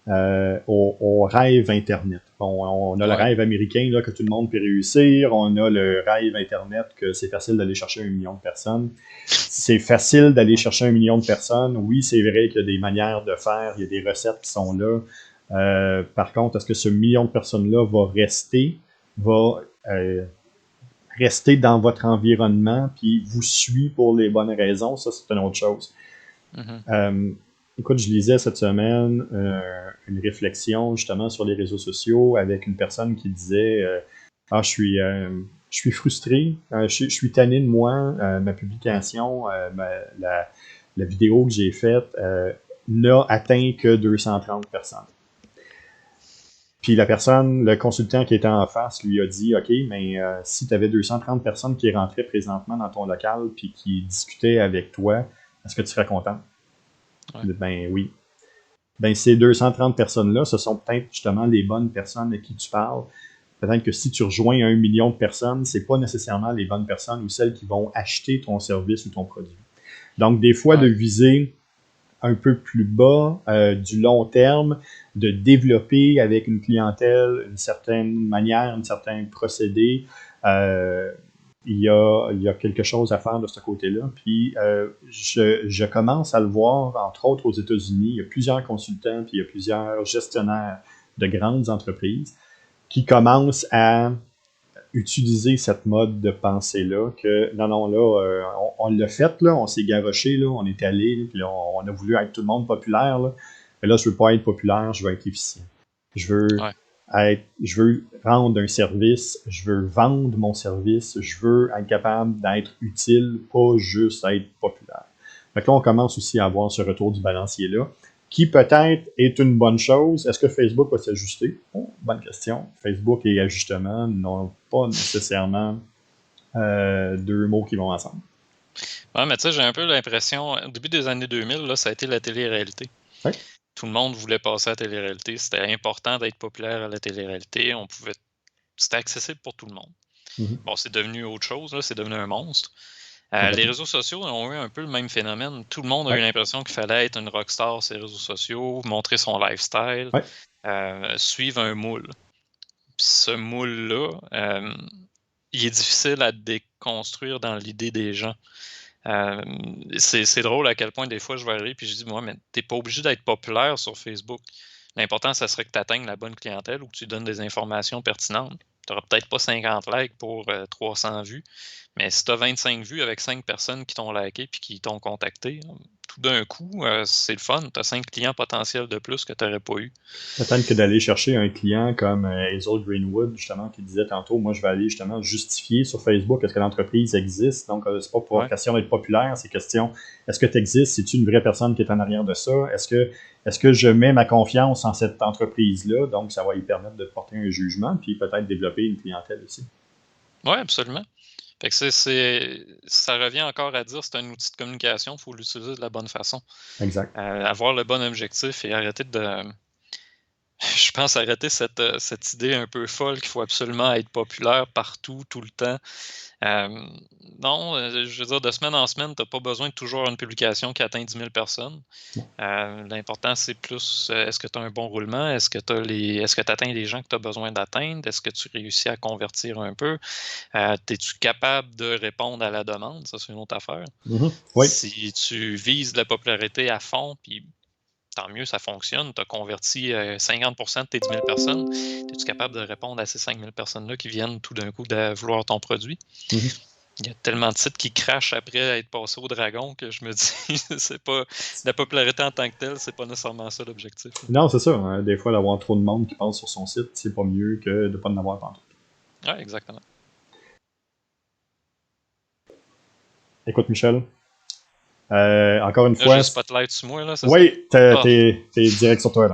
au rêve Internet. On a le Ouais. rêve américain là, que tout le monde peut réussir. On a le rêve Internet que c'est facile d'aller chercher 1 million de personnes. C'est facile d'aller chercher 1 million de personnes. Oui, c'est vrai qu'il y a des manières de faire, il y a des recettes qui sont là. Par contre, est-ce que ce million de personnes-là va rester dans votre environnement puis vous suit pour les bonnes raisons? Ça, c'est une autre chose. Mhm. Écoute, je lisais cette semaine une réflexion justement sur les réseaux sociaux avec une personne qui disait ah, je suis frustré, je suis tanné de moi, ma publication, la vidéo que j'ai faite n'a atteint que 230 personnes. Puis la personne, le consultant qui était en face, lui a dit OK, mais si tu avais 230 personnes qui rentraient présentement dans ton local puis qui discutaient avec toi, est-ce que tu serais content? Ouais. Ben oui. Ben ces 230 personnes-là, ce sont peut-être justement les bonnes personnes à qui tu parles. Peut-être que si tu rejoins 1 million de personnes, c'est pas nécessairement les bonnes personnes ou celles qui vont acheter ton service ou ton produit. Donc, des fois, de Ouais. viser un peu plus bas, du long terme, de développer avec une clientèle une certaine manière, un certain procédé, il y a quelque chose à faire de ce côté-là. Puis je commence à le voir, entre autres aux États-Unis, il y a plusieurs consultants, puis il y a plusieurs gestionnaires de grandes entreprises qui commencent à utiliser cette mode de pensée-là, que non, non, là, on l'a fait, là, on s'est garoché, là, on est allé, puis là, on a voulu être tout le monde populaire, là. Mais là, je veux pas être populaire, je veux être efficient. Je veux Ouais. je veux rendre un service, je veux vendre mon service, je veux être capable d'être utile, pas juste être populaire. Fait que là, on commence aussi à avoir ce retour du balancier-là, qui peut-être est une bonne chose. Est-ce que Facebook va s'ajuster? Oh, bonne question. Facebook et ajustement n'ont pas nécessairement deux mots qui vont ensemble. Ouais, mais tu sais, j'ai un peu l'impression, au début des années 2000, là, ça a été la télé-réalité. Ouais. Tout le monde voulait passer à la télé-réalité. C'était important d'être populaire à la télé-réalité. C'était accessible pour tout le monde. Mhm. Bon, c'est devenu autre chose, là, c'est devenu un monstre. Les Complètement. réseaux sociaux ont eu un peu le même phénomène. Tout le monde a eu Ouais. l'impression qu'il fallait être une rockstar sur les réseaux sociaux, montrer son lifestyle, Ouais. suivre un moule. Puis ce moule-là, il est difficile à déconstruire dans l'idée des gens. C'est drôle à quel point des fois je vais arriver et je dis moi, mais t'es pas obligé d'être populaire sur Facebook. L'important, ça serait que tu atteignes la bonne clientèle ou que tu donnes des informations pertinentes. Tu n'auras peut-être pas 50 likes pour 300 vues, mais si tu as 25 vues avec 5 personnes qui t'ont liké et qui t'ont contacté, tout d'un coup, c'est le fun. Tu as 5 clients potentiels de plus que tu n'aurais pas eu. Peut-être que d'aller chercher un client comme Hazel Greenwood, justement, qui disait tantôt, moi, je vais aller justement justifier sur Facebook est-ce que l'entreprise existe. Donc, c'est pas pour Ouais. question d'être populaire, c'est question est-ce que tu existes, c'est-tu une vraie personne qui est en arrière de ça? Est-ce que je mets ma confiance en cette entreprise-là? Donc, ça va lui permettre de porter un jugement, puis peut-être développer une clientèle aussi. Oui, absolument. Fait que ça revient encore à dire c'est un outil de communication, il faut l'utiliser de la bonne façon. Exact. Avoir le bon objectif et arrêter de. Je pense arrêter cette idée un peu folle qu'il faut absolument être populaire partout, tout le temps. Non, je veux dire, de semaine en semaine, tu n'as pas besoin de toujours avoir une publication qui atteint 10 000 personnes. L'important, c'est plus est-ce que tu as un bon roulement? Est-ce que tu atteins les gens que tu as besoin d'atteindre? Est-ce que tu réussis à convertir un peu? Es-tu capable de répondre à la demande? Ça, c'est une autre affaire. Mhm. Oui. Si tu vises la popularité à fond, puis tant mieux, ça fonctionne. Tu as converti 50% de tes 10 000 personnes. Es-tu capable de répondre à ces 5 000 personnes-là qui viennent tout d'un coup de vouloir ton produit? Mhm. Il y a tellement de sites qui crachent après être passés au dragon que je me dis, c'est pas la popularité en tant que telle, c'est pas nécessairement ça l'objectif. Non, c'est ça. Hein. Des fois, d'avoir trop de monde qui passe sur son site, c'est pas mieux que de ne pas en avoir tantôt. Oui, exactement. Écoute, Michel, encore une Là, fois... j'ai spotlight sur moi, là, c'est ça? Oui, Ah, t'es direct sur toi,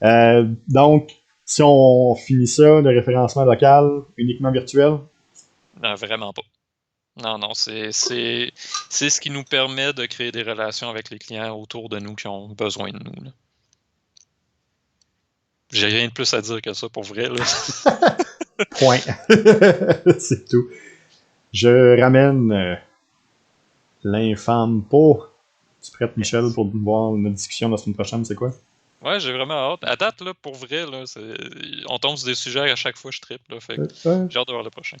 là. Donc, si on finit ça, le référencement local, uniquement virtuel, non, vraiment pas. Non, c'est ce qui nous permet de créer des relations avec les clients autour de nous qui ont besoin de nous, là. J'ai rien de plus à dire que ça, pour vrai, là. point. C'est tout. Je ramène l'infâme pot. Tu es prête, Michel, pour voir notre discussion la semaine prochaine, c'est quoi? Ouais, j'ai vraiment hâte. À date, là, pour vrai, là, on tombe sur des sujets à chaque fois, je trippe, là, fait que j'ai hâte de voir le prochain.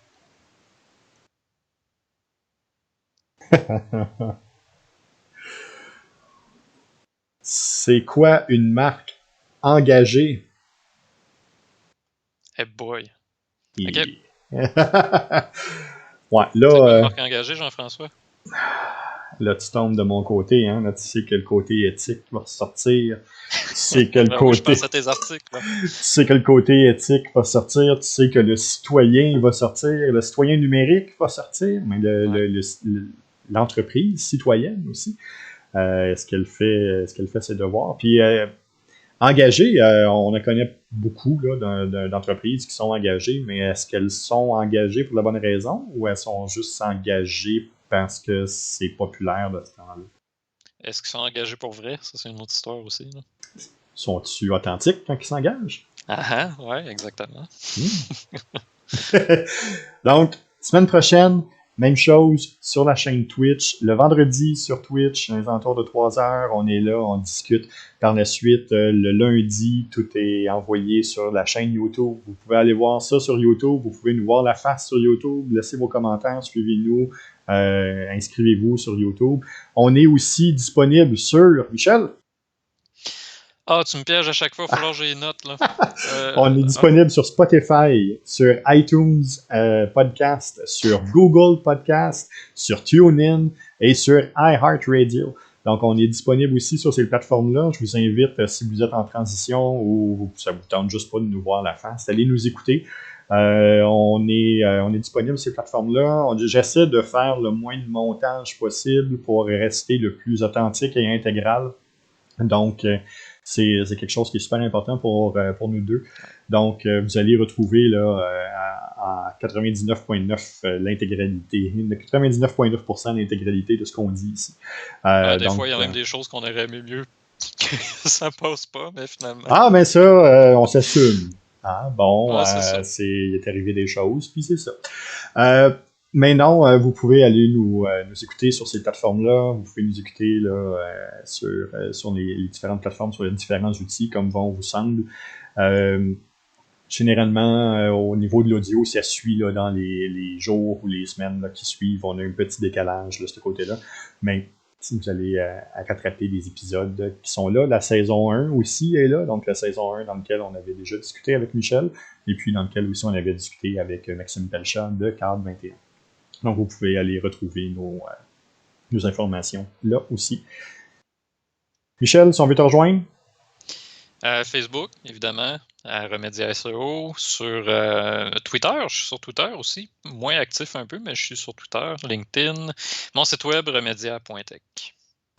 C'est quoi une marque engagée? Hey boy. Et... Ok. ouais, C'est quoi une là, marque engagée, Jean-François? là, tu tombes de mon côté, hein. Là, tu sais que le côté éthique va sortir. Tu sais que le Ben oui, je côté... pense à tes articles, là. Tu sais que le côté éthique va sortir. Tu sais que le citoyen va sortir. Le citoyen numérique va sortir. Mais Ouais. l'entreprise citoyenne aussi. Est-ce qu'elle fait ses devoirs? Puis engagées, on en connaît beaucoup là, d'entreprises qui sont engagées, mais est-ce qu'elles sont engagées pour la bonne raison ou elles sont juste engagées parce que c'est populaire de ce temps-là? Est-ce qu'ils sont engagés pour vrai? Ça, c'est une autre histoire aussi, là. Sont-ils authentiques quand ils s'engagent? Ah ah, ouais, exactement. Donc, semaine prochaine, même chose sur la chaîne Twitch. Le vendredi sur Twitch, dans les alentours de 3 heures, on est là, on discute. Par la suite, le lundi, tout est envoyé sur la chaîne YouTube. Vous pouvez aller voir ça sur YouTube. Vous pouvez nous voir la face sur YouTube. Laissez vos commentaires, suivez-nous, inscrivez-vous sur YouTube. On est aussi disponible sur... Michel? Ah, tu me pièges à chaque fois, il va falloir que j'ai les notes, là. On est disponible sur Spotify, sur iTunes Podcast, sur Google Podcast, sur TuneIn et sur iHeartRadio. Donc, on est disponible aussi sur ces plateformes-là. Je vous invite, si vous êtes en transition ou ça vous tente juste pas de nous voir la face, d'aller nous écouter. On est disponible sur ces plateformes-là. J'essaie de faire le moins de montage possible pour rester le plus authentique et intégral. Donc, c'est quelque chose qui est super important pour nous deux. Donc, vous allez retrouver là, à 99,9 l'intégralité, 99,9% l'intégralité de ce qu'on dit ici. Des donc, fois, il y a même des choses qu'on aurait aimé mieux que ça passe pas, mais finalement. ah, mais ça, on s'assume. Ah, bon, Ouais, c'est ça. il est arrivé des choses, puis c'est ça. Mais non, vous pouvez aller nous écouter sur ces plateformes-là. Vous pouvez nous écouter là, sur les différentes plateformes, sur les différents outils, comme bon vous semble. Généralement, au niveau de l'audio, ça suit là, dans les jours ou les semaines là, qui suivent. On a un petit décalage de ce côté-là. Mais si vous allez rattraper des épisodes qui sont là, la saison 1 aussi est là. Donc la saison 1 dans laquelle on avait déjà discuté avec Michel, et puis dans lequel aussi on avait discuté avec Maxime Pelchat de Cadre 21. Donc, vous pouvez aller retrouver nos informations là aussi. Michel, si on veut te rejoindre? Facebook, évidemment, à Remédia SEO. Sur Twitter, je suis sur Twitter aussi. Moins actif un peu, mais je suis sur Twitter, LinkedIn. Mon site web, remedia.tech.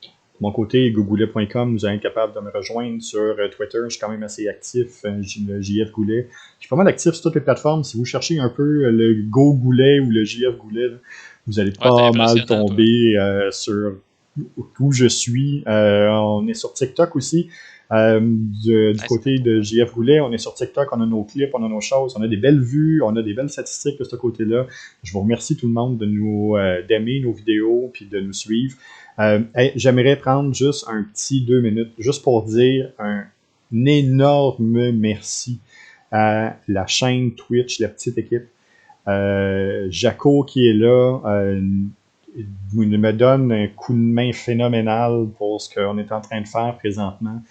De mon côté, gogoulet.com, vous êtes capable de me rejoindre sur Twitter. Je suis quand même assez actif, JF Goulet. Je suis pas mal actif sur toutes les plateformes. Si vous cherchez un peu le Go Goulet ou le JF Goulet, là, vous allez pas mal tomber sur où je suis. On est sur TikTok aussi. Du côté de JF Goulet, on est sur TikTok, on a nos clips, on a nos choses, on a des belles vues, on a des belles statistiques de ce côté-là. Je vous remercie tout le monde de nous d'aimer nos vidéos puis de nous suivre. J'aimerais prendre juste un petit 2 minutes, juste pour dire un énorme merci à la chaîne Twitch, la petite équipe. Jaco qui est là, me donne un coup de main phénoménal pour ce qu'on est en train de faire présentement.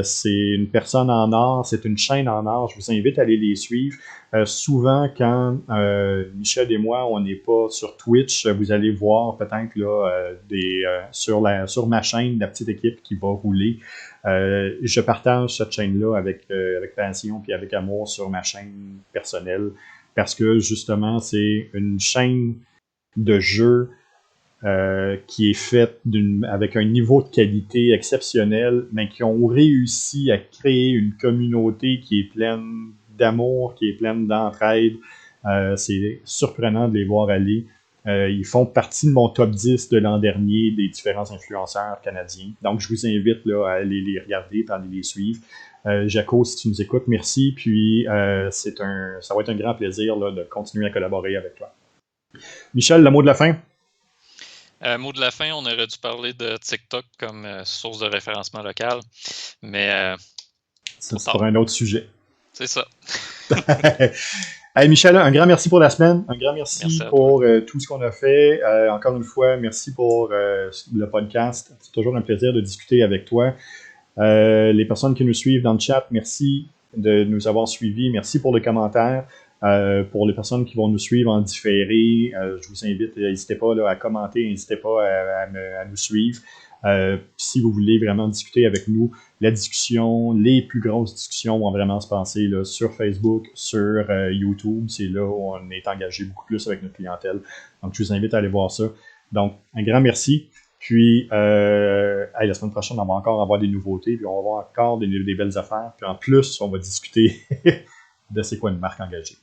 C'est une personne en or, c'est une chaîne en or. Je vous invite à aller les suivre. Souvent, quand Michel et moi, on n'est pas sur Twitch, vous allez voir peut-être là, sur ma chaîne, la petite équipe qui va rouler. Je partage cette chaîne-là avec passion et avec amour sur ma chaîne personnelle parce que justement, c'est une chaîne de jeu qui est faite avec un niveau de qualité exceptionnel, mais qui ont réussi à créer une communauté qui est pleine d'amour, qui est pleine d'entraide. C'est surprenant de les voir aller. Ils font partie de mon top 10 de l'an dernier des différents influenceurs canadiens. Donc, je vous invite là, à aller les regarder, à aller les suivre. Jaco, si tu nous écoutes, merci. Puis, ça va être un grand plaisir là, de continuer à collaborer avec toi. Michel, le mot de la fin? Mot de la fin, on aurait dû parler de TikTok comme source de référencement local, mais c'est pour un autre sujet. C'est ça. Hey Michel, un grand merci pour la semaine, un grand merci pour tout ce qu'on a fait. Encore une fois, merci pour le podcast. C'est toujours un plaisir de discuter avec toi. Les personnes qui nous suivent dans le chat, merci de nous avoir suivis. Merci pour les commentaires. Pour les personnes qui vont nous suivre en différé, je vous invite, n'hésitez pas là, à commenter, n'hésitez pas à nous suivre. Si vous voulez vraiment discuter avec nous, la discussion, les plus grosses discussions vont vraiment se passer là, sur Facebook, sur YouTube. C'est là où on est engagé beaucoup plus avec notre clientèle. Donc, je vous invite à aller voir ça. Donc, un grand merci. Puis, la semaine prochaine, on va encore avoir des nouveautés, puis on va avoir encore des belles affaires. Puis en plus, on va discuter de c'est quoi une marque engagée.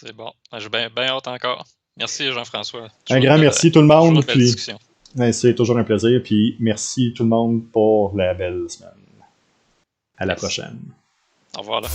C'est bon. J'ai bien hâte encore. Merci Jean-François. Un grand merci tout le monde. Puis, c'est toujours un plaisir. Puis merci tout le monde pour la belle semaine. À la prochaine. Au revoir. Là.